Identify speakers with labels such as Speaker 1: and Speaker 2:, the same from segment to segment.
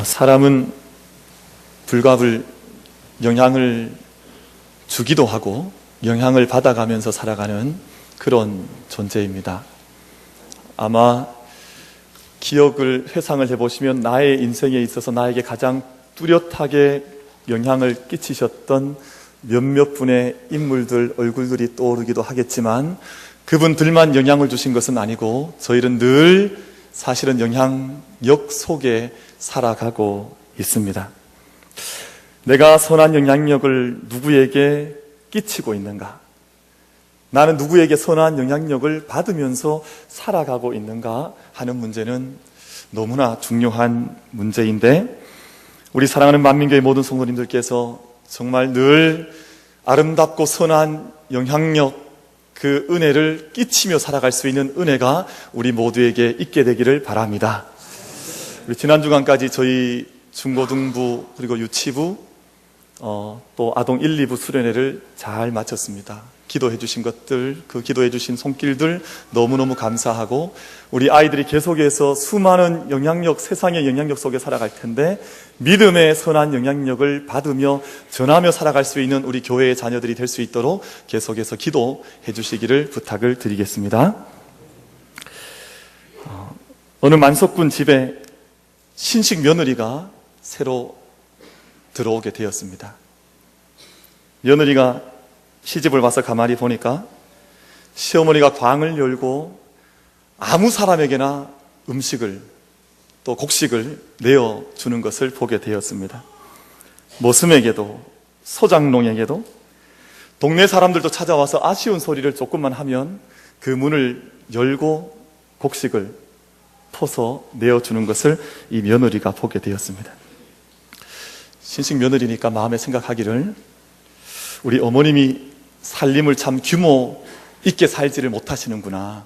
Speaker 1: 사람은 불가불 영향을 주기도 하고 영향을 받아가면서 살아가는 그런 존재입니다. 아마 회상을 해보시면 나의 인생에 있어서 나에게 가장 뚜렷하게 영향을 끼치셨던 몇몇 분의 인물들 얼굴들이 떠오르기도 하겠지만 그분들만 영향을 주신 것은 아니고 저희는 늘 사실은 영향력 속에 살아가고 있습니다. 내가 선한 영향력을 누구에게 끼치고 있는가? 나는 누구에게 선한 영향력을 받으면서 살아가고 있는가 하는 문제는 너무나 중요한 문제인데, 우리 사랑하는 만민교회 모든 성도님들께서 정말 늘 아름답고 선한 영향력, 그 은혜를 끼치며 살아갈 수 있는 은혜가 우리 모두에게 있게 되기를 바랍니다. 우리 지난 주간까지 저희 중고등부 그리고 유치부 또 아동 1, 2부 수련회를 잘 마쳤습니다. 기도해 주신 것들, 그 기도해 주신 손길들 너무너무 감사하고, 우리 아이들이 계속해서 수많은 영향력, 세상의 영향력 속에 살아갈 텐데 믿음의 선한 영향력을 받으며 전하며 살아갈 수 있는 우리 교회의 자녀들이 될 수 있도록 계속해서 기도해 주시기를 부탁을 드리겠습니다. 어느 만석군 집에 신식 며느리가 새로 들어오게 되었습니다. 며느리가 시집을 와서 가만히 보니까 시어머니가 방을 열고 아무 사람에게나 음식을 또 곡식을 내어주는 것을 보게 되었습니다. 모슴에게도 소장농에게도, 동네 사람들도 찾아와서 아쉬운 소리를 조금만 하면 그 문을 열고 곡식을 퍼서 내어주는 것을 이 며느리가 보게 되었습니다. 신식 며느리니까 마음에 생각하기를, 우리 어머님이 살림을 참 규모 있게 살지를 못하시는구나.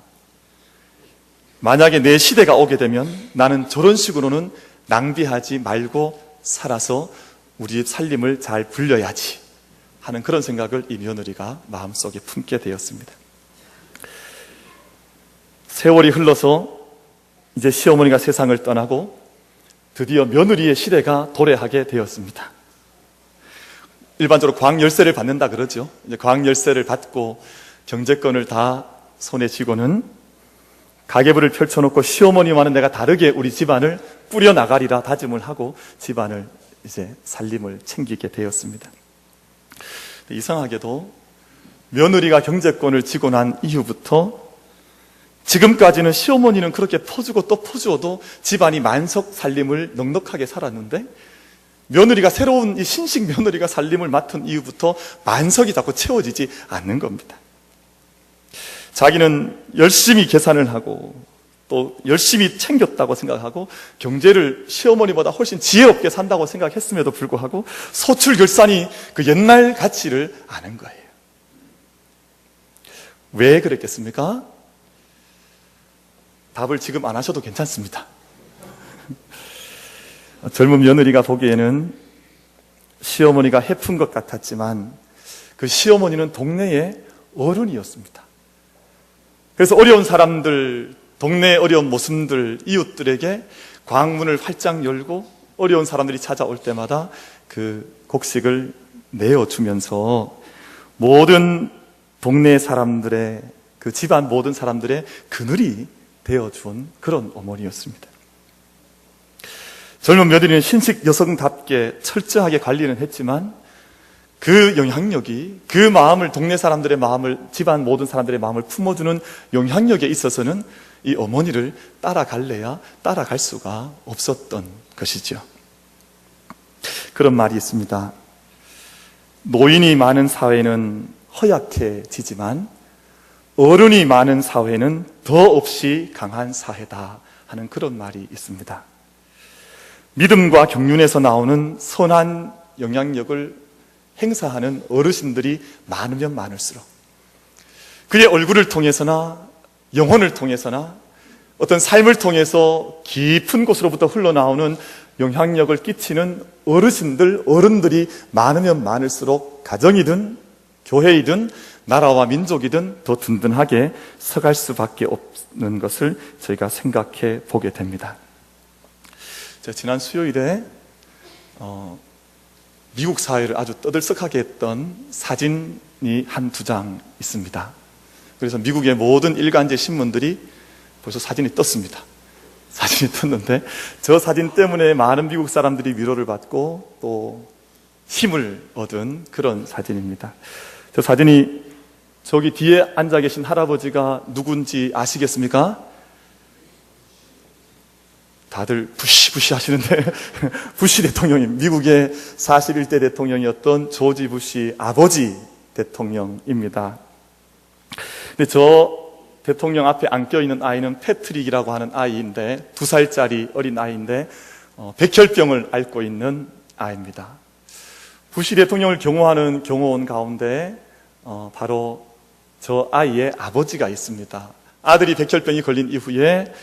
Speaker 1: 만약에 내 시대가 오게 되면 나는 저런 식으로는 낭비하지 말고 살아서 우리 살림을 잘 불려야지 하는 그런 생각을 이 며느리가 마음속에 품게 되었습니다. 세월이 흘러서 이제 시어머니가 세상을 떠나고 드디어 며느리의 시대가 도래하게 되었습니다. 일반적으로 광열쇠를 받는다 그러죠. 이제 광열쇠를 받고 경제권을 다 손에 쥐고는 가계부를 펼쳐놓고 시어머니와는 내가 다르게 우리 집안을 꾸려나가리라 다짐을 하고 집안을 이제 살림을 챙기게 되었습니다. 이상하게도 며느리가 경제권을 쥐고 난 이후부터 지금까지는 시어머니는 그렇게 퍼주고 또 퍼주어도 집안이 만석 살림을 넉넉하게 살았는데, 며느리가 새로운 이 신식 며느리가 살림을 맡은 이후부터 만석이 자꾸 채워지지 않는 겁니다. 자기는 열심히 계산을 하고 또 열심히 챙겼다고 생각하고 경제를 시어머니보다 훨씬 지혜롭게 산다고 생각했음에도 불구하고 소출결산이 그 옛날 가치를 아는 거예요. 왜 그랬겠습니까? 답을 지금 안 하셔도 괜찮습니다. 젊은 며느리가 보기에는 시어머니가 해픈 것 같았지만 그 시어머니는 동네의 어른이었습니다. 그래서 어려운 사람들, 동네의 어려운 모습들, 이웃들에게 광문을 활짝 열고 어려운 사람들이 찾아올 때마다 그 곡식을 내어주면서 모든 동네 사람들의, 그 집안 모든 사람들의 그늘이 되어준 그런 어머니였습니다. 젊은 며느리는 신식 여성답게 철저하게 관리는 했지만 그 영향력이, 그 마음을, 동네 사람들의 마음을, 집안 모든 사람들의 마음을 품어주는 영향력에 있어서는 이 어머니를 따라갈래야 따라갈 수가 없었던 것이죠. 그런 말이 있습니다. 노인이 많은 사회는 허약해지지만 어른이 많은 사회는 더없이 강한 사회다 하는 그런 말이 있습니다. 믿음과 경륜에서 나오는 선한 영향력을 행사하는 어르신들이 많으면 많을수록, 그의 얼굴을 통해서나 영혼을 통해서나 어떤 삶을 통해서 깊은 곳으로부터 흘러나오는 영향력을 끼치는 어른들이 많으면 많을수록 가정이든 교회이든 나라와 민족이든 더 든든하게 서갈 수밖에 없는 것을 저희가 생각해 보게 됩니다. 제가 지난 수요일에 미국 사회를 아주 떠들썩하게 했던 사진이 한두 장 있습니다. 그래서 미국의 모든 일간지 신문들이 벌써 사진이 떴습니다. 사진이 떴는데 저 사진 때문에 많은 미국 사람들이 위로를 받고 또 힘을 얻은 그런 사진입니다. 저 사진이 저기 뒤에 앉아 계신 할아버지가 누군지 아시겠습니까? 다들 부시 하시는데 부시 대통령이 미국의 41대 대통령이었던 조지 부시 아버지 대통령입니다. 근데 저 대통령 앞에 안겨있는 아이는 패트릭이라고 하는 아이인데 2살짜리 어린 아이인데 백혈병을 앓고 있는 아이입니다. 부시 대통령을 경호하는 경호원 가운데 바로 저 아이의 아버지가 있습니다. 아들이 백혈병이 걸린 이후에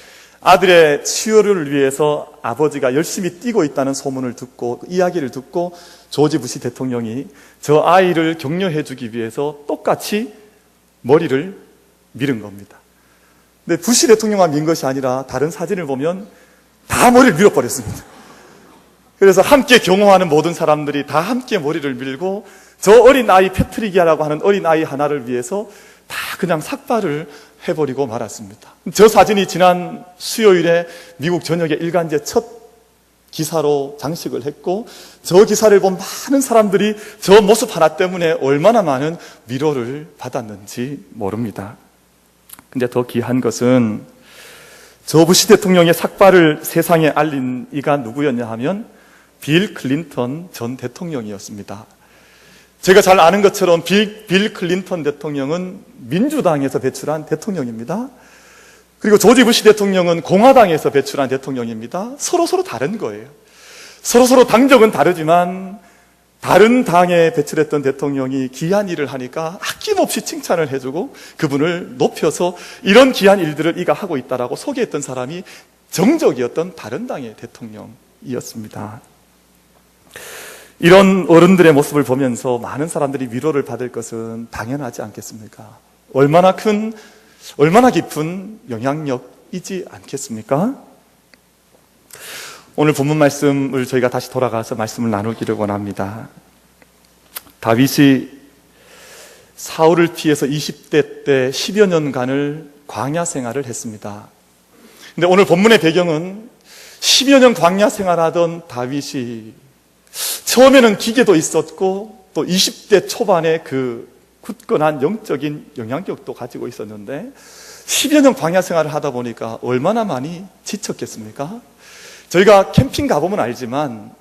Speaker 1: 아들의 치료를 위해서 아버지가 열심히 뛰고 있다는 소문을 듣고 이야기를 듣고 조지 부시 대통령이 저 아이를 격려해 주기 위해서 똑같이 머리를 밀은 겁니다. 근데 부시 대통령만 민 것이 아니라 다른 사진을 보면 다 머리를 밀어버렸습니다. 그래서 함께 경호하는 모든 사람들이 다 함께 머리를 밀고 저 어린 아이 패트릭이라고 하는 어린 아이 하나를 위해서 다 그냥 삭발을 해버리고 말았습니다. 저 사진이 지난 수요일에 미국 전역의 일간지의 첫 기사로 장식을 했고 저 기사를 본 많은 사람들이 저 모습 하나 때문에 얼마나 많은 위로를 받았는지 모릅니다. 근데 더 귀한 것은 저 부시 대통령의 삭발을 세상에 알린 이가 누구였냐 하면 빌 클린턴 전 대통령이었습니다. 제가 잘 아는 것처럼 빌 클린턴 대통령은 민주당에서 배출한 대통령입니다. 그리고 조지 부시 대통령은 공화당에서 배출한 대통령입니다. 서로 다른 거예요. 서로 당적은 다르지만 다른 당에 배출했던 대통령이 귀한 일을 하니까 아낌없이 칭찬을 해주고 그분을 높여서 이런 귀한 일들을 이가 하고 있다라고 소개했던 사람이 정적이었던 다른 당의 대통령이었습니다. 이런 어른들의 모습을 보면서 많은 사람들이 위로를 받을 것은 당연하지 않겠습니까? 얼마나 깊은 영향력이지 않겠습니까? 오늘 본문 말씀을 저희가 다시 돌아가서 말씀을 나누기를 원합니다. 다윗이 사울을 피해서 20대 때 10여 년간을 광야 생활을 했습니다. 근데 오늘 본문의 배경은 10여 년 광야 생활하던 다윗이 처음에는 기계도 있었고 또 20대 초반에 그 굳건한 영적인 영향력도 가지고 있었는데 10여 년 광야 생활을 하다 보니까 얼마나 많이 지쳤겠습니까? 저희가 캠핑 가보면 알지만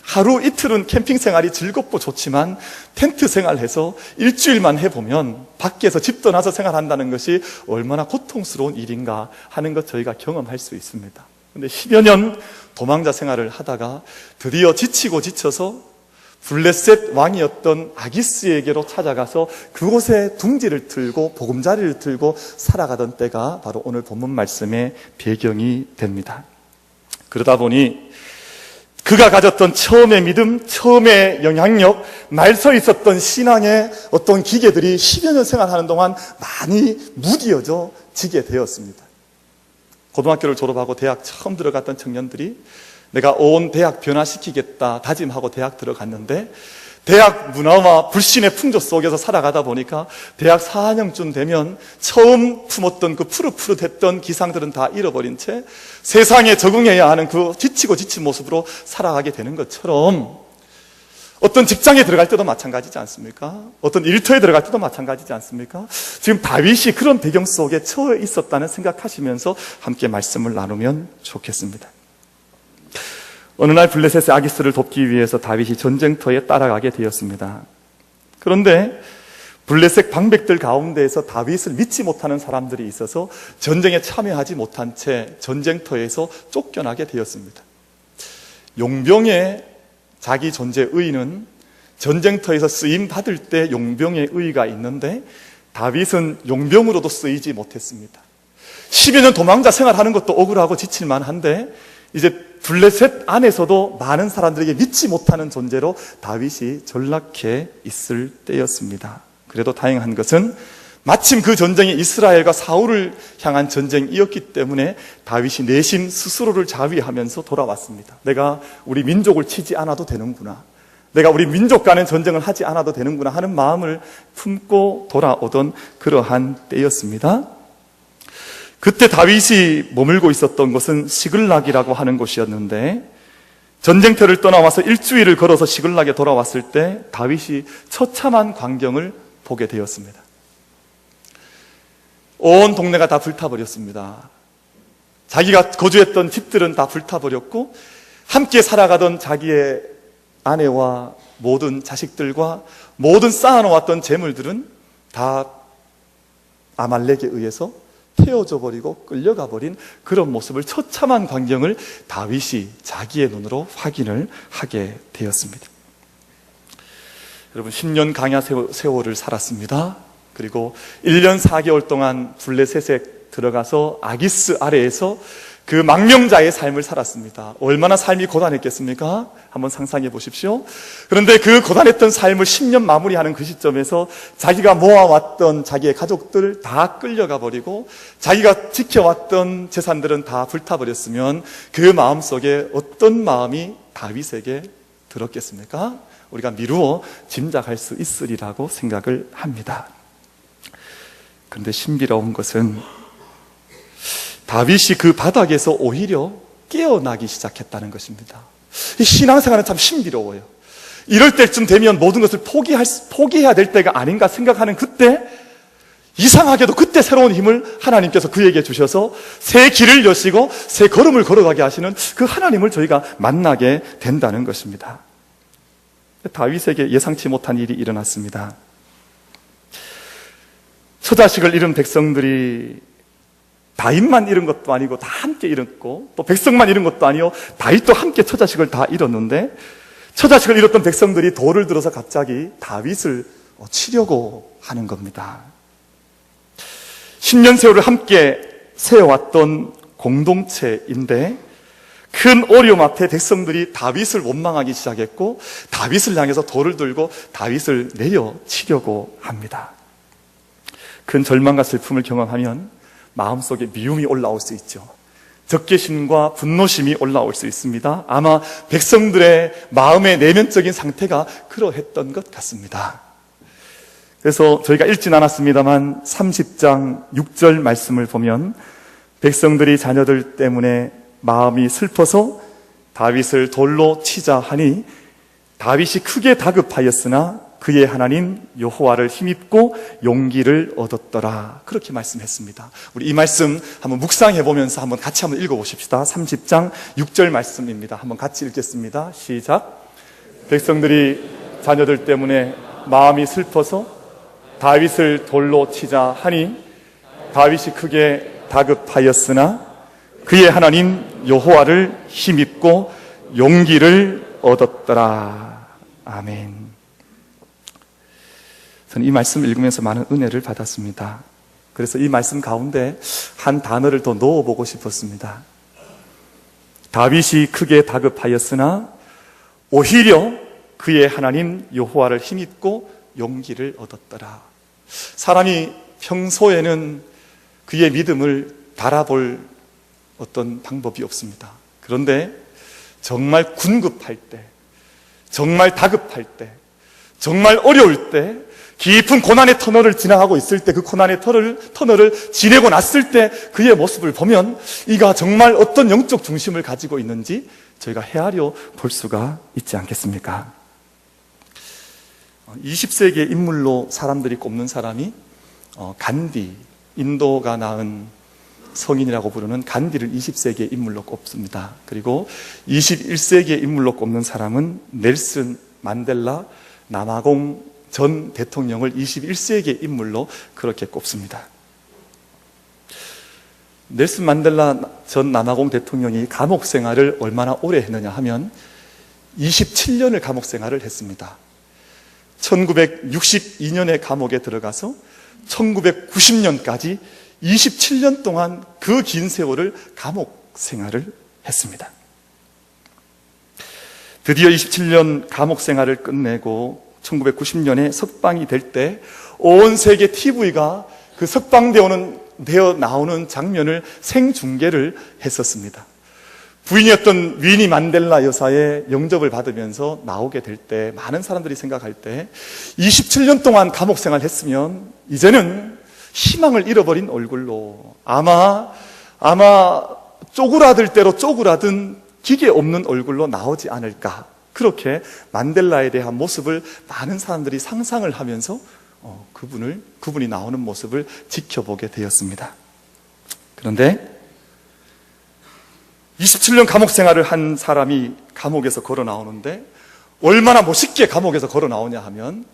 Speaker 1: 하루 이틀은 캠핑 생활이 즐겁고 좋지만 텐트 생활해서 일주일만 해보면 밖에서 집 떠나서 생활한다는 것이 얼마나 고통스러운 일인가 하는 것 저희가 경험할 수 있습니다. 근데 10여 년 도망자 생활을 하다가 드디어 지치고 지쳐서 블레셋 왕이었던 아기스에게로 찾아가서 그곳에 둥지를 틀고 보금자리를 틀고 살아가던 때가 바로 오늘 본문 말씀의 배경이 됩니다. 그러다 보니 그가 가졌던 처음의 믿음, 처음의 영향력, 말서 있었던 신앙의 어떤 기계들이 10여 년 생활하는 동안 많이 무디어져 지게 되었습니다. 고등학교를 졸업하고 대학 처음 들어갔던 청년들이 내가 온 대학 변화시키겠다 다짐하고 대학 들어갔는데 대학 문화와 불신의 풍조 속에서 살아가다 보니까 대학 4학년쯤 되면 처음 품었던 그 푸릇푸릇했던 기상들은 다 잃어버린 채 세상에 적응해야 하는 그 지치고 지친 모습으로 살아가게 되는 것처럼 어떤 직장에 들어갈 때도 마찬가지지 않습니까? 어떤 일터에 들어갈 때도 마찬가지지 않습니까? 지금 다윗이 그런 배경 속에 처해 있었다는 생각하시면서 함께 말씀을 나누면 좋겠습니다. 어느 날 블레셋의 아기스를 돕기 위해서 다윗이 전쟁터에 따라가게 되었습니다. 그런데 블레셋 방백들 가운데에서 다윗을 믿지 못하는 사람들이 있어서 전쟁에 참여하지 못한 채 전쟁터에서 쫓겨나게 되었습니다. 용병의 자기 존재 의의는 전쟁터에서 쓰임 받을 때 용병의 의의가 있는데 다윗은 용병으로도 쓰이지 못했습니다. 10여 년 도망자 생활하는 것도 억울하고 지칠만 한데 이제 블레셋 안에서도 많은 사람들에게 믿지 못하는 존재로 다윗이 전락해 있을 때였습니다. 그래도 다행한 것은 마침 그 전쟁이 이스라엘과 사울을 향한 전쟁이었기 때문에 다윗이 내심 스스로를 자위하면서 돌아왔습니다. 내가 우리 민족을 치지 않아도 되는구나, 내가 우리 민족과는 전쟁을 하지 않아도 되는구나 하는 마음을 품고 돌아오던 그러한 때였습니다. 그때 다윗이 머물고 있었던 곳은 시글락이라고 하는 곳이었는데, 전쟁터를 떠나와서 일주일을 걸어서 시글락에 돌아왔을 때 다윗이 처참한 광경을 보게 되었습니다. 온 동네가 다 불타버렸습니다. 자기가 거주했던 집들은 다 불타버렸고, 함께 살아가던 자기의 아내와 모든 자식들과 모든 쌓아놓았던 재물들은 다 아말렉에 의해서 태워져 버리고 끌려가 버린 그런 모습을, 처참한 광경을 다윗이 자기의 눈으로 확인을 하게 되었습니다. 여러분, 10년 강야 세월을 살았습니다. 그리고 1년 4개월 동안 블레셋에 들어가서 아기스 아래에서 그 망명자의 삶을 살았습니다. 얼마나 삶이 고단했겠습니까? 한번 상상해 보십시오. 그런데 그 고단했던 삶을 10년 마무리하는 그 시점에서 자기가 모아왔던 자기의 가족들 다 끌려가 버리고 자기가 지켜왔던 재산들은 다 불타버렸으면 그 마음속에 어떤 마음이 다윗에게 들었겠습니까? 우리가 미루어 짐작할 수 있으리라고 생각을 합니다. 그런데 신비로운 것은 다윗이 그 바닥에서 오히려 깨어나기 시작했다는 것입니다. 이 신앙생활은 참 신비로워요. 이럴 때쯤 되면 모든 것을 포기해야 될 때가 아닌가 생각하는 그때, 이상하게도 그때 새로운 힘을 하나님께서 그에게 주셔서 새 길을 여시고 새 걸음을 걸어가게 하시는 그 하나님을 저희가 만나게 된다는 것입니다. 다윗에게 예상치 못한 일이 일어났습니다. 처자식을 잃은 백성들이 다윗만 잃은 것도 아니고 다 함께 잃었고, 또 백성만 잃은 것도 아니요 다윗도 함께 처자식을 다 잃었는데, 처자식을 잃었던 백성들이 돌을 들어서 갑자기 다윗을 치려고 하는 겁니다. 10년 세월을 함께 세워왔던 공동체인데 큰 어려움 앞에 백성들이 다윗을 원망하기 시작했고, 다윗을 향해서 돌을 들고 다윗을 내려치려고 합니다. 큰 절망과 슬픔을 경험하면 마음속에 미움이 올라올 수 있죠. 적개심과 분노심이 올라올 수 있습니다. 아마 백성들의 마음의 내면적인 상태가 그러했던 것 같습니다. 그래서 저희가 읽진 않았습니다만 30장 6절 말씀을 보면, 백성들이 자녀들 때문에 마음이 슬퍼서 다윗을 돌로 치자 하니 다윗이 크게 다급하였으나 그의 하나님 여호와를 힘입고 용기를 얻었더라. 그렇게 말씀했습니다. 우리 이 말씀 한번 묵상해 보면서 한번 같이 한번 읽어보십시다. 30장 6절 말씀입니다. 한번 같이 읽겠습니다. 시작. 백성들이 자녀들 때문에 마음이 슬퍼서 다윗을 돌로 치자 하니 다윗이 크게 다급하였으나 그의 하나님 여호와를 힘입고 용기를 얻었더라. 아멘. 저는 이 말씀을 읽으면서 많은 은혜를 받았습니다. 그래서 이 말씀 가운데 한 단어를 더 넣어보고 싶었습니다. 다윗이 크게 다급하였으나 오히려 그의 하나님 여호와를 힘입고 용기를 얻었더라. 사람이 평소에는 그의 믿음을 달아볼 어떤 방법이 없습니다. 그런데 정말 군급할 때, 정말 다급할 때, 정말 어려울 때, 깊은 고난의 터널을 지나가고 있을 때, 그 고난의 터널을 지내고 났을 때 그의 모습을 보면 이가 정말 어떤 영적 중심을 가지고 있는지 저희가 헤아려 볼 수가 있지 않겠습니까? 20세기의 인물로 사람들이 꼽는 사람이 간디, 인도가 낳은 성인이라고 부르는 간디를 20세기의 인물로 꼽습니다. 그리고 21세기의 인물로 꼽는 사람은 넬슨 만델라 남아공 전 대통령을 21세기의 인물로 그렇게 꼽습니다. 넬슨 만델라 전 남아공 대통령이 감옥 생활을 얼마나 오래 했느냐 하면 27년을 감옥 생활을 했습니다. 1962년에 감옥에 들어가서 1990년까지 27년 동안 그 긴 세월을 감옥 생활을 했습니다. 드디어 27년 감옥 생활을 끝내고 1990년에 석방이 될 때 온 세계 TV가 그 석방되어 나오는 장면을 생중계를 했었습니다. 부인이었던 위니 만델라 여사의 영접을 받으면서 나오게 될 때 많은 사람들이 생각할 때 27년 동안 감옥 생활을 했으면 이제는 희망을 잃어버린 얼굴로 아마 쪼그라들 대로 쪼그라든 기계 없는 얼굴로 나오지 않을까, 그렇게 만델라에 대한 모습을 많은 사람들이 상상을 하면서 그분이 나오는 모습을 지켜보게 되었습니다. 그런데 27년 감옥 생활을 한 사람이 감옥에서 걸어 나오는데 얼마나 멋있게 감옥에서 걸어 나오냐 하면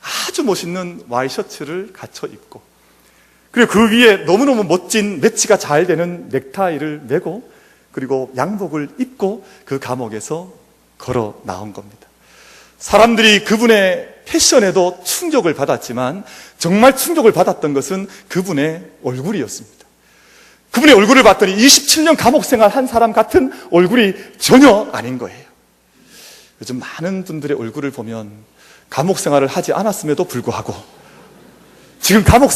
Speaker 1: 아주 멋있는 와이셔츠를 갖춰 입고, 그리고 그 위에 너무너무 멋진 매치가 잘 되는 넥타이를 메고, 그리고 양복을 입고 그 감옥에서 걸어 나온 겁니다. 사람들이 그분의 패션에도 충격을 받았지만 정말 충격을 받았던 것은 그분의 얼굴이었습니다. 그분의 얼굴을 봤더니 27년 감옥 생활 한 사람 같은 얼굴이 전혀 아닌 거예요. 요즘 많은 분들의 얼굴을 보면 감옥 생활을 하지 않았음에도 불구하고 지금 감옥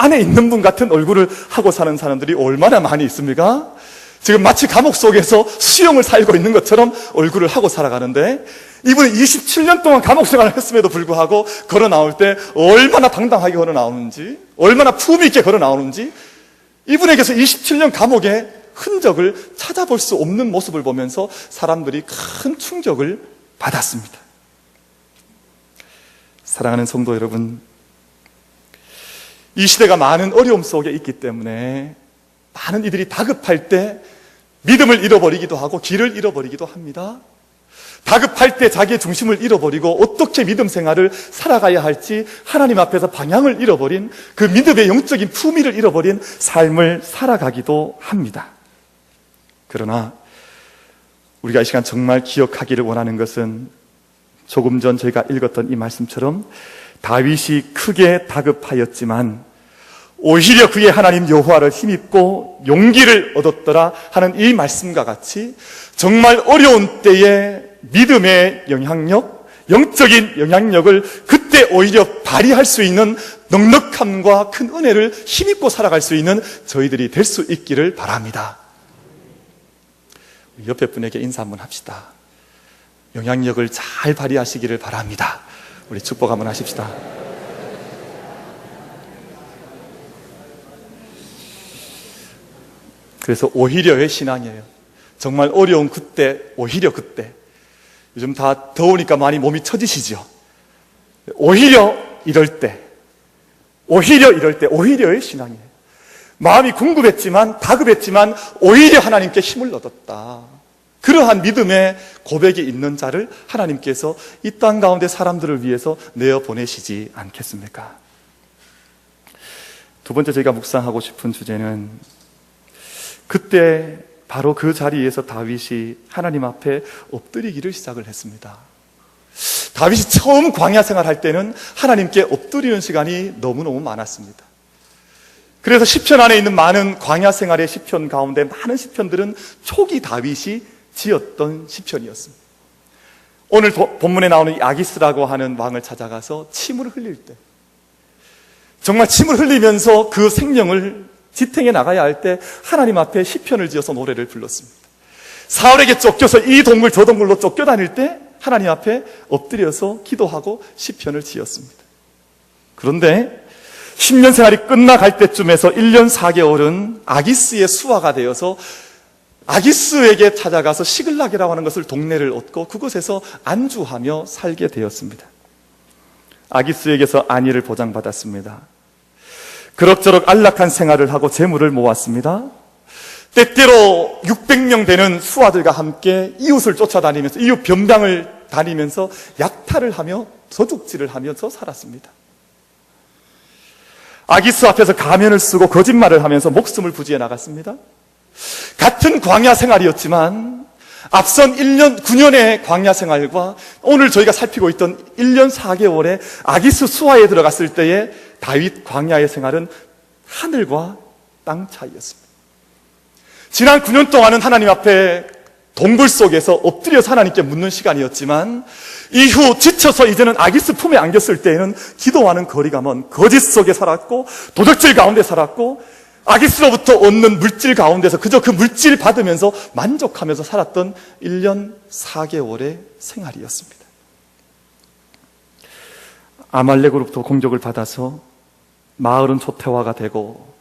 Speaker 1: 안에 있는 분 같은 얼굴을 하고 사는 사람들이 얼마나 많이 있습니까? 지금 마치 감옥 속에서 수용을 살고 있는 것처럼 얼굴을 하고 살아가는데, 이분은 27년 동안 감옥 생활을 했음에도 불구하고 걸어 나올 때 얼마나 당당하게 걸어 나오는지, 얼마나 품위 있게 걸어 나오는지, 이분에게서 27년 감옥의 흔적을 찾아볼 수 없는 모습을 보면서 사람들이 큰 충격을 받았습니다. 사랑하는 성도 여러분, 이 시대가 많은 어려움 속에 있기 때문에 많은 이들이 다급할 때 믿음을 잃어버리기도 하고 길을 잃어버리기도 합니다. 다급할 때 자기의 중심을 잃어버리고 어떻게 믿음 생활을 살아가야 할지 하나님 앞에서 방향을 잃어버린, 그 믿음의 영적인 품위를 잃어버린 삶을 살아가기도 합니다. 그러나 우리가 이 시간 정말 기억하기를 원하는 것은 조금 전 저희가 읽었던 이 말씀처럼 다윗이 크게 다급하였지만 오히려 그의 하나님 여호와를 힘입고 용기를 얻었더라 하는 이 말씀과 같이 정말 어려운 때에 믿음의 영향력, 영적인 영향력을 그때 오히려 발휘할 수 있는 넉넉함과 큰 은혜를 힘입고 살아갈 수 있는 저희들이 될 수 있기를 바랍니다. 옆에 분에게 인사 한번 합시다. 영향력을 잘 발휘하시기를 바랍니다. 우리 축복 한번 하십시다. 그래서 오히려의 신앙이에요. 정말 어려운 그때, 오히려 그때. 요즘 다 더우니까 많이 몸이 처지시죠. 오히려 이럴 때, 오히려의 신앙이에요. 마음이 궁금했지만, 다급했지만 오히려 하나님께 힘을 얻었다. 그러한 믿음의 고백이 있는 자를 하나님께서 이 땅 가운데 사람들을 위해서 내어보내시지 않겠습니까? 두 번째 제가 묵상하고 싶은 주제는, 그때 바로 그 자리에서 다윗이 하나님 앞에 엎드리기를 시작을 했습니다. 다윗이 처음 광야 생활할 때는 하나님께 엎드리는 시간이 너무너무 많았습니다. 그래서 시편 안에 있는 많은 광야 생활의 시편 가운데 많은 시편들은 초기 다윗이 지었던 시편이었습니다. 오늘 본문에 나오는 이 아기스라고 하는 왕을 찾아가서 침을 흘릴 때, 정말 침을 흘리면서 그 생명을 지탱해 나가야 할 때 하나님 앞에 시편을 지어서 노래를 불렀습니다. 사울에게 쫓겨서 이 동굴 저 동굴로 쫓겨다닐 때 하나님 앞에 엎드려서 기도하고 시편을 지었습니다. 그런데 10년 생활이 끝나갈 때쯤에서 1년 4개월은 아기스의 수하가 되어서 아기스에게 찾아가서 시글락이라고 하는 것을 동네를 얻고 그곳에서 안주하며 살게 되었습니다. 아기스에게서 안위를 보장받았습니다. 그럭저럭 안락한 생활을 하고 재물을 모았습니다. 때때로 600명 되는 수하들과 함께 이웃을 쫓아다니면서 이웃 변방을 다니면서 약탈을 하며 도둑질을 하면서 살았습니다. 아기스 앞에서 가면을 쓰고 거짓말을 하면서 목숨을 부지해 나갔습니다. 같은 광야 생활이었지만 앞선 9년의 광야 생활과 오늘 저희가 살피고 있던 1년 4개월의 아기스 수하에 들어갔을 때의 다윗 광야의 생활은 하늘과 땅 차이였습니다. 지난 9년 동안은 하나님 앞에 동굴 속에서 엎드려서 하나님께 묻는 시간이었지만, 이후 지쳐서 이제는 아기스 품에 안겼을 때에는 기도와는 거리가 먼 거짓 속에 살았고, 도적질 가운데 살았고, 아기스로부터 얻는 물질 가운데서 그저 그 물질 받으면서 만족하면서 살았던 1년 4개월의 생활이었습니다. 아말렉으로부터 공격을 받아서 마을은 초태화가 되고,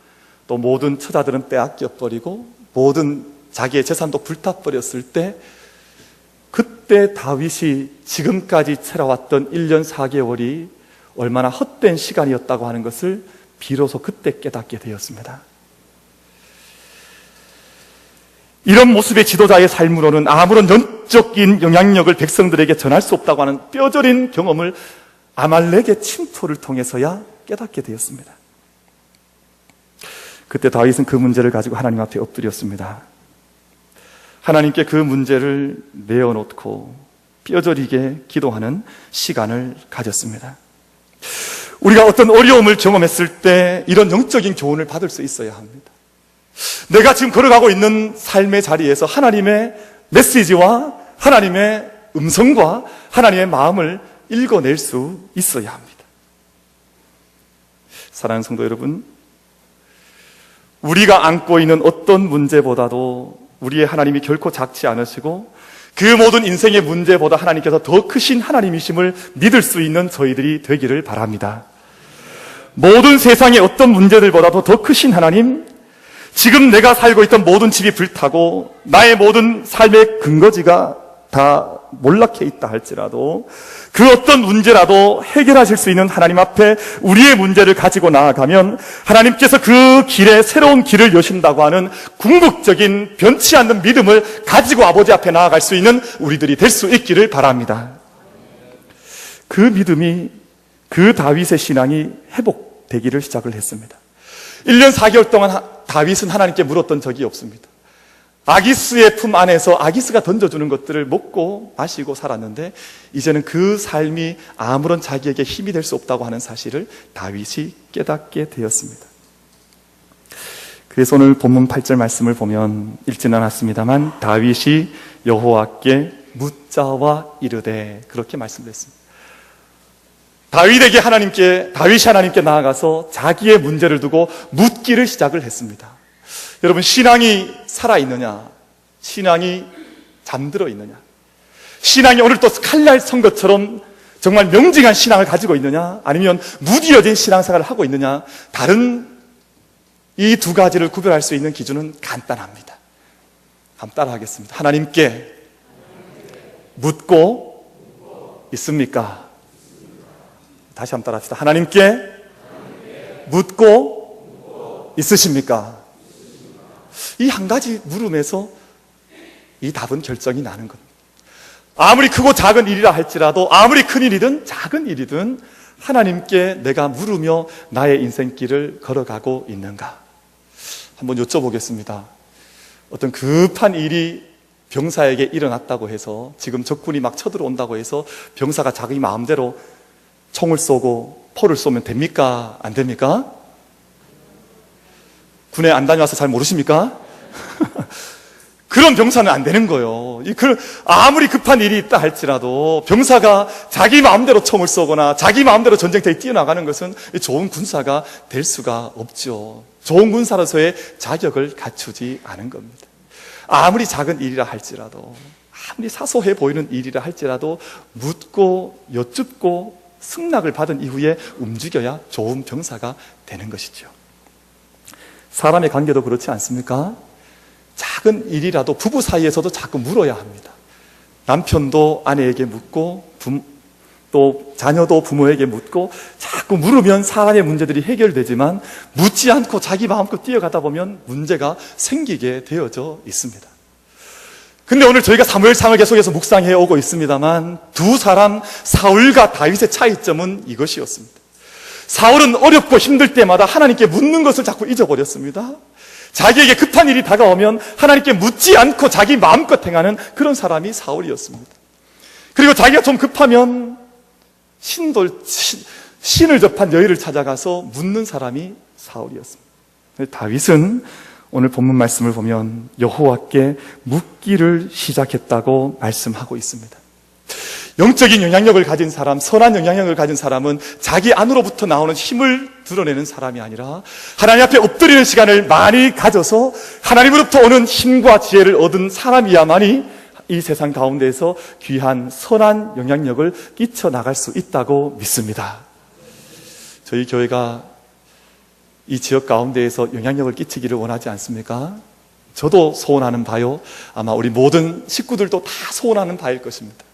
Speaker 1: 또 모든 처자들은 빼앗겨 버리고 모든 자기의 재산도 불타버렸을 때, 그때 다윗이 지금까지 살아왔던 1년 4개월이 얼마나 헛된 시간이었다고 하는 것을 비로소 그때 깨닫게 되었습니다. 이런 모습의 지도자의 삶으로는 아무런 영적인 영향력을 백성들에게 전할 수 없다고 하는 뼈저린 경험을 아말렉의 침투를 통해서야 깨닫게 되었습니다. 그때 다윗은 그 문제를 가지고 하나님 앞에 엎드렸습니다. 하나님께 그 문제를 내어놓고 뼈저리게 기도하는 시간을 가졌습니다. 우리가 어떤 어려움을 경험했을 때 이런 영적인 교훈을 받을 수 있어야 합니다. 내가 지금 걸어가고 있는 삶의 자리에서 하나님의 메시지와 하나님의 음성과 하나님의 마음을 읽어낼 수 있어야 합니다. 사랑하는 성도 여러분, 우리가 안고 있는 어떤 문제보다도 우리의 하나님이 결코 작지 않으시고, 그 모든 인생의 문제보다 하나님께서 더 크신 하나님이심을 믿을 수 있는 저희들이 되기를 바랍니다. 모든 세상의 어떤 문제들보다도 더 크신 하나님, 지금 내가 살고 있던 모든 집이 불타고 나의 모든 삶의 근거지가 다 몰락해 있다 할지라도, 그 어떤 문제라도 해결하실 수 있는 하나님 앞에 우리의 문제를 가지고 나아가면 하나님께서 그 길에 새로운 길을 여신다고 하는 궁극적인 변치 않는 믿음을 가지고 아버지 앞에 나아갈 수 있는 우리들이 될 수 있기를 바랍니다. 그 믿음이, 그 다윗의 신앙이 회복되기를 시작을 했습니다. 1년 4개월 동안 다윗은 하나님께 물었던 적이 없습니다. 아기스의 품 안에서 아기스가 던져주는 것들을 먹고 마시고 살았는데, 이제는 그 삶이 아무런 자기에게 힘이 될 수 없다고 하는 사실을 다윗이 깨닫게 되었습니다. 그래서 오늘 본문 8절 말씀을 보면, 읽지는 않았습니다만 다윗이 여호와께 묻자와 이르되, 그렇게 말씀드렸습니다. 다윗이 하나님께 나아가서 자기의 문제를 두고 묻기를 시작을 했습니다. 여러분, 신앙이 살아있느냐? 신앙이 잠들어 있느냐? 신앙이 오늘 또 칼날 선거처럼 정말 명징한 신앙을 가지고 있느냐? 아니면 무디어진 신앙생활을 하고 있느냐? 다른 이 두 가지를 구별할 수 있는 기준은 간단합니다. 한번 따라하겠습니다. 하나님께 묻고 있습니까? 다시 한번 따라합시다. 하나님께 묻고 있으십니까? 이 한 가지 물음에서 이 답은 결정이 나는 겁니다. 아무리 크고 작은 일이라 할지라도, 아무리 큰 일이든 작은 일이든 하나님께 내가 물으며 나의 인생길을 걸어가고 있는가? 한번 여쭤보겠습니다. 어떤 급한 일이 병사에게 일어났다고 해서, 지금 적군이 막 쳐들어온다고 해서 병사가 자기 마음대로 총을 쏘고 포를 쏘면 됩니까? 안 됩니까? 군에 안 다녀와서 잘 모르십니까? 그런 병사는 안 되는 거예요. 아무리 급한 일이 있다 할지라도 병사가 자기 마음대로 총을 쏘거나 자기 마음대로 전쟁터에 뛰어나가는 것은 좋은 군사가 될 수가 없죠. 좋은 군사로서의 자격을 갖추지 않은 겁니다. 아무리 작은 일이라 할지라도, 아무리 사소해 보이는 일이라 할지라도 묻고 여쭙고 승낙을 받은 이후에 움직여야 좋은 병사가 되는 것이죠. 사람의 관계도 그렇지 않습니까? 작은 일이라도 부부 사이에서도 자꾸 물어야 합니다. 남편도 아내에게 묻고, 또 자녀도 부모에게 묻고, 자꾸 물으면 사람의 문제들이 해결되지만, 묻지 않고 자기 마음껏 뛰어가다 보면 문제가 생기게 되어져 있습니다. 근데 오늘 저희가 사무엘상을 계속해서 묵상해 오고 있습니다만, 두 사람 사울과 다윗의 차이점은 이것이었습니다. 사울은 어렵고 힘들 때마다 하나님께 묻는 것을 자꾸 잊어버렸습니다. 자기에게 급한 일이 다가오면 하나님께 묻지 않고 자기 마음껏 행하는 그런 사람이 사울이었습니다. 그리고 자기가 좀 급하면 신을 접한 여인을 찾아가서 묻는 사람이 사울이었습니다. 다윗은 오늘 본문 말씀을 보면 여호와께 묻기를 시작했다고 말씀하고 있습니다. 영적인 영향력을 가진 사람, 선한 영향력을 가진 사람은 자기 안으로부터 나오는 힘을 드러내는 사람이 아니라 하나님 앞에 엎드리는 시간을 많이 가져서 하나님으로부터 오는 힘과 지혜를 얻은 사람이야만이 이 세상 가운데에서 귀한 선한 영향력을 끼쳐 나갈 수 있다고 믿습니다. 저희 교회가 이 지역 가운데에서 영향력을 끼치기를 원하지 않습니까? 저도 소원하는 바요, 아마 우리 모든 식구들도 다 소원하는 바일 것입니다.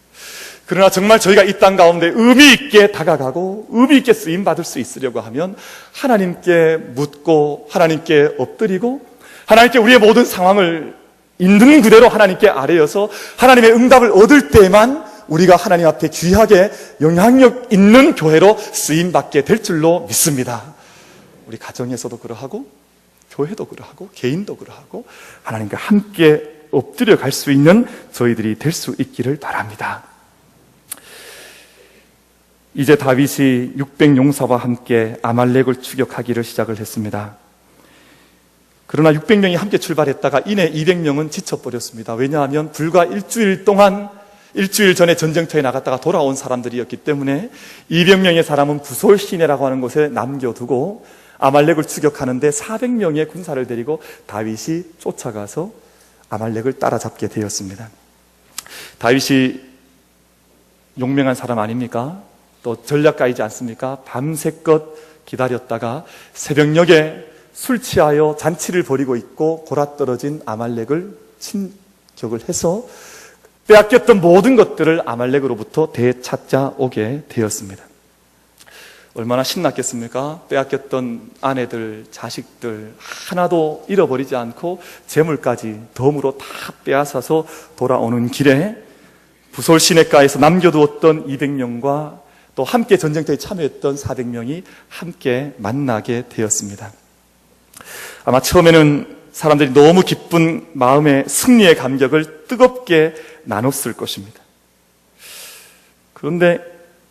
Speaker 1: 그러나 정말 저희가 이 땅 가운데 의미 있게 다가가고 의미 있게 쓰임받을 수 있으려고 하면 하나님께 묻고 하나님께 엎드리고 하나님께 우리의 모든 상황을 있는 그대로 하나님께 아뢰어서 하나님의 응답을 얻을 때만 우리가 하나님 앞에 귀하게 영향력 있는 교회로 쓰임받게 될 줄로 믿습니다. 우리 가정에서도 그러하고 교회도 그러하고 개인도 그러하고 하나님과 함께 엎드려 갈 수 있는 저희들이 될 수 있기를 바랍니다. 이제 다윗이 600용사와 함께 아말렉을 추격하기를 시작을 했습니다. 그러나 600명이 함께 출발했다가 이내 200명은 지쳐버렸습니다. 왜냐하면 불과 일주일 전에 전쟁터에 나갔다가 돌아온 사람들이었기 때문에 200명의 사람은 부솔 시내라고 하는 곳에 남겨두고 아말렉을 추격하는데 400명의 군사를 데리고 다윗이 쫓아가서 아말렉을 따라잡게 되었습니다. 다윗이 용맹한 사람 아닙니까? 또 전략가이지 않습니까? 밤새껏 기다렸다가 새벽녘에 술 취하여 잔치를 벌이고 있고 골아떨어진 아말렉을 침격을 해서 빼앗겼던 모든 것들을 아말렉으로부터 되찾아 오게 되었습니다. 얼마나 신났겠습니까? 빼앗겼던 아내들, 자식들 하나도 잃어버리지 않고 재물까지 덤으로 다 빼앗아서 돌아오는 길에 부솔 시내가에서 남겨두었던 200명과 또 함께 전쟁터에 참여했던 400명이 함께 만나게 되었습니다. 아마 처음에는 사람들이 너무 기쁜 마음의 승리의 감격을 뜨겁게 나눴을 것입니다. 그런데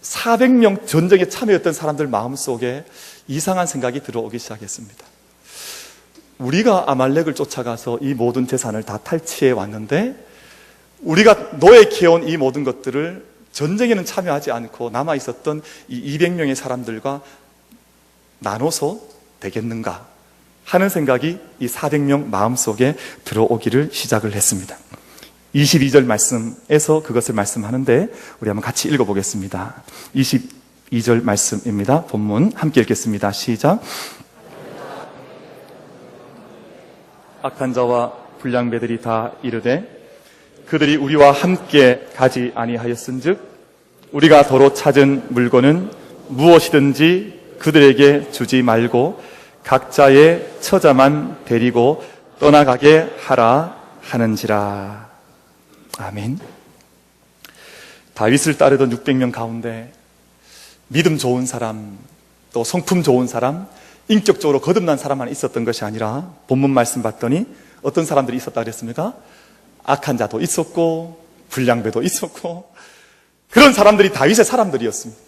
Speaker 1: 400명 전쟁에 참여했던 사람들 마음속에 이상한 생각이 들어오기 시작했습니다. 우리가 아말렉을 쫓아가서 이 모든 재산을 다 탈취해 왔는데 우리가 노획해온 이 모든 것들을 전쟁에는 참여하지 않고 남아있었던 이 200명의 사람들과 나눠서 되겠는가 하는 생각이 이 400명 마음속에 들어오기를 시작을 했습니다. 22절 말씀에서 그것을 말씀하는데 우리 한번 같이 읽어보겠습니다. 22절 말씀입니다. 본문 함께 읽겠습니다. 시작. 악한 자와 불량배들이 다 이르되 그들이 우리와 함께 가지 아니하였은즉 우리가 도로 찾은 물건은 무엇이든지 그들에게 주지 말고 각자의 처자만 데리고 떠나가게 하라 하는지라. 아멘. 다윗을 따르던 600명 가운데 믿음 좋은 사람, 또 성품 좋은 사람, 인격적으로 거듭난 사람만 있었던 것이 아니라 본문 말씀 봤더니 어떤 사람들이 있었다 그랬습니까? 악한 자도 있었고 불량배도 있었고 그런 사람들이 다윗의 사람들이었습니다.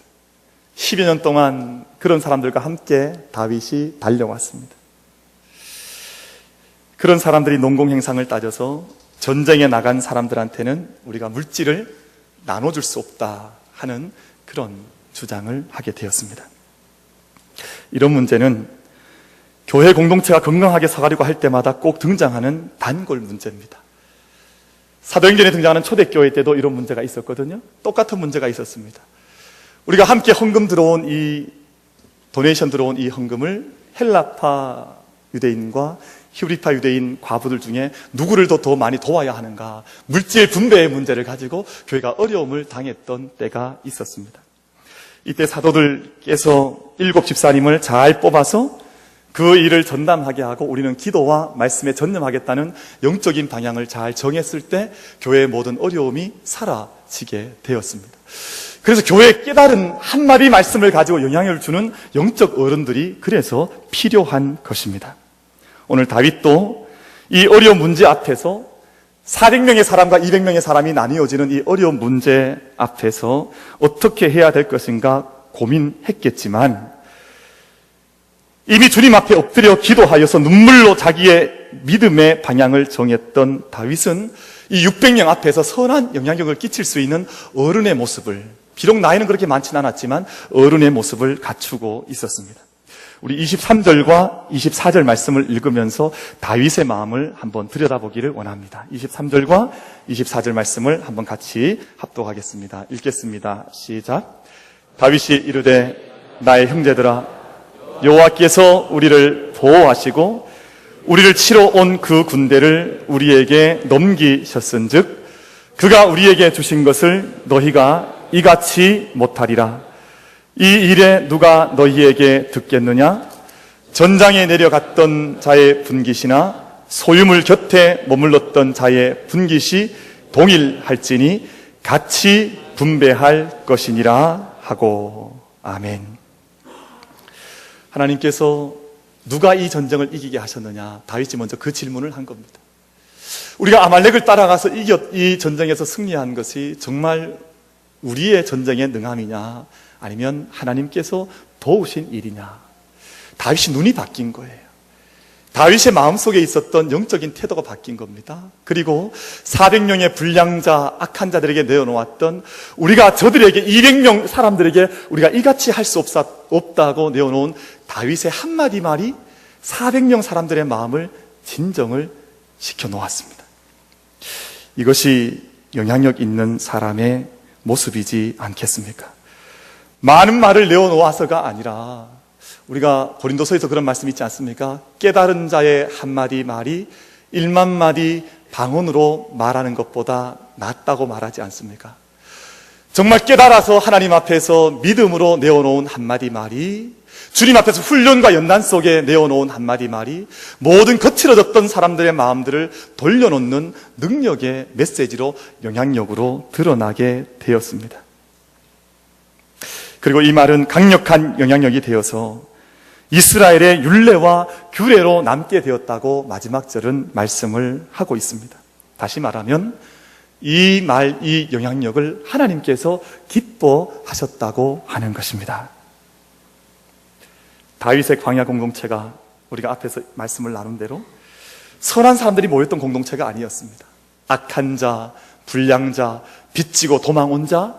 Speaker 1: 10여 년 동안 그런 사람들과 함께 다윗이 달려왔습니다. 그런 사람들이 농공행상을 따져서 전쟁에 나간 사람들한테는 우리가 물질을 나눠줄 수 없다 하는 그런 주장을 하게 되었습니다. 이런 문제는 교회 공동체가 건강하게 서가려고 할 때마다 꼭 등장하는 단골 문제입니다. 사도행전에 등장하는 초대교회 때도 이런 문제가 있었거든요. 똑같은 문제가 있었습니다. 우리가 함께 헌금 들어온 이 도네이션 들어온 이 헌금을 헬라파 유대인과 히브리파 유대인 과부들 중에 누구를 더 많이 도와야 하는가, 물질 분배의 문제를 가지고 교회가 어려움을 당했던 때가 있었습니다. 이때 사도들께서 7 집사님을 잘 뽑아서 그 일을 전담하게 하고 우리는 기도와 말씀에 전념하겠다는 영적인 방향을 잘 정했을 때 교회의 모든 어려움이 사라지게 되었습니다. 그래서 교회에 깨달은 한마디 말씀을 가지고 영향을 주는 영적 어른들이 그래서 필요한 것입니다. 오늘 다윗도 이 어려운 문제 앞에서 400명의 사람과 200명의 사람이 나뉘어지는 이 어려운 문제 앞에서 어떻게 해야 될 것인가 고민했겠지만 이미 주님 앞에 엎드려 기도하여서 눈물로 자기의 믿음의 방향을 정했던 다윗은 이 600명 앞에서 선한 영향력을 끼칠 수 있는 어른의 모습을, 비록 나이는 그렇게 많지는 않았지만 어른의 모습을 갖추고 있었습니다. 우리 23절과 24절 말씀을 읽으면서 다윗의 마음을 한번 들여다보기를 원합니다. 23절과 24절 말씀을 한번 같이 합독하겠습니다. 읽겠습니다. 시작. 다윗이 이르되 나의 형제들아, 여호와께서 우리를 보호하시고 우리를 치러 온 그 군대를 우리에게 넘기셨은즉 그가 우리에게 주신 것을 너희가 이같이 못하리라. 이 일에 누가 너희에게 듣겠느냐? 전장에 내려갔던 자의 분깃이나 소유물 곁에 머물렀던 자의 분깃이 동일할지니 같이 분배할 것이니라 하고. 아멘. 하나님께서 누가 이 전쟁을 이기게 하셨느냐? 다윗이 먼저 그 질문을 한 겁니다. 우리가 아말렉을 따라가서 이 전쟁에서 승리한 것이 정말 우리의 전쟁에 능함이냐, 아니면 하나님께서 도우신 일이냐? 다윗이 눈이 바뀐 거예요. 다윗의 마음속에 있었던 영적인 태도가 바뀐 겁니다. 그리고 400명의 불량자, 악한 자들에게 내어놓았던, 우리가 저들에게 200명 사람들에게 우리가 이같이 할 수 없다고 내어놓은 다윗의 한마디 말이 400명 사람들의 마음을 진정을 시켜놓았습니다. 이것이 영향력 있는 사람의 모습이지 않겠습니까? 많은 말을 내어놓아서가 아니라, 우리가 고린도서에서 그런 말씀 있지 않습니까? 깨달은 자의 한마디 말이 1만 마디 방언으로 말하는 것보다 낫다고 말하지 않습니까? 정말 깨달아서 하나님 앞에서 믿음으로 내어놓은 한마디 말이, 주님 앞에서 훈련과 연단 속에 내어놓은 한마디 말이 모든 거칠어졌던 사람들의 마음들을 돌려놓는 능력의 메시지로, 영향력으로 드러나게 되었습니다. 그리고 이 말은 강력한 영향력이 되어서 이스라엘의 율례와 규례로 남게 되었다고 마지막 절은 말씀을 하고 있습니다. 다시 말하면 이 영향력을 하나님께서 기뻐하셨다고 하는 것입니다. 다윗의 광야 공동체가 우리가 앞에서 말씀을 나눈 대로 선한 사람들이 모였던 공동체가 아니었습니다. 악한 자, 불량자, 빚지고 도망 온 자,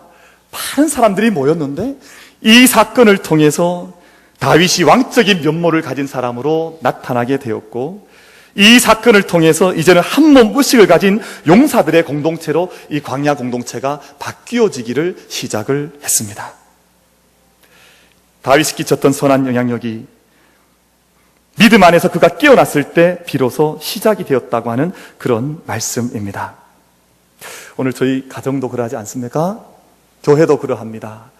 Speaker 1: 많은 사람들이 모였는데 이 사건을 통해서 다윗이 왕적인 면모를 가진 사람으로 나타나게 되었고, 이 사건을 통해서 이제는 한 몸 의식을 가진 용사들의 공동체로 이 광야 공동체가 바뀌어지기를 시작을 했습니다. 다윗이 끼쳤던 선한 영향력이 믿음 안에서 그가 깨어났을 때 비로소 시작이 되었다고 하는 그런 말씀입니다. 오늘 저희 가정도 그러하지 않습니까? 교회도 그러합니다.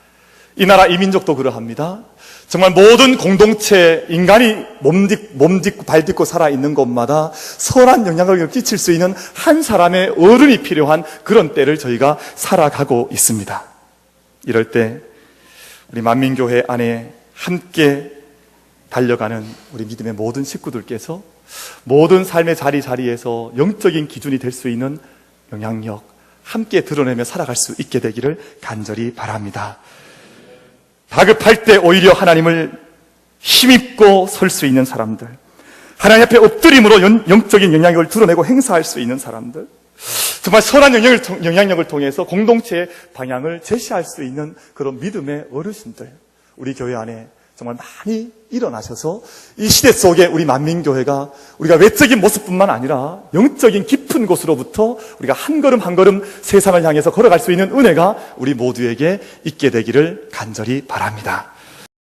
Speaker 1: 이 나라 이 민족도 그러합니다. 정말 모든 공동체, 인간이 몸짓고 발딛고 살아있는 곳마다 선한 영향력을 끼칠 수 있는 한 사람의 어른이 필요한 그런 때를 저희가 살아가고 있습니다. 이럴 때 우리 만민교회 안에 함께 달려가는 우리 믿음의 모든 식구들께서 모든 삶의 자리에서 영적인 기준이 될 수 있는 영향력 함께 드러내며 살아갈 수 있게 되기를 간절히 바랍니다. 다급할 때 오히려 하나님을 힘입고 설 수 있는 사람들, 하나님 앞에 엎드림으로 영적인 영향력을 드러내고 행사할 수 있는 사람들, 정말 선한 영향력을 통해서 공동체의 방향을 제시할 수 있는 그런 믿음의 어르신들, 우리 교회 안에 정말 많이 일어나셔서 이 시대 속에 우리 만민교회가 우리가 외적인 모습뿐만 아니라 영적인 깊은 곳으로부터 우리가 한 걸음 한 걸음 세상을 향해서 걸어갈 수 있는 은혜가 우리 모두에게 있게 되기를 간절히 바랍니다.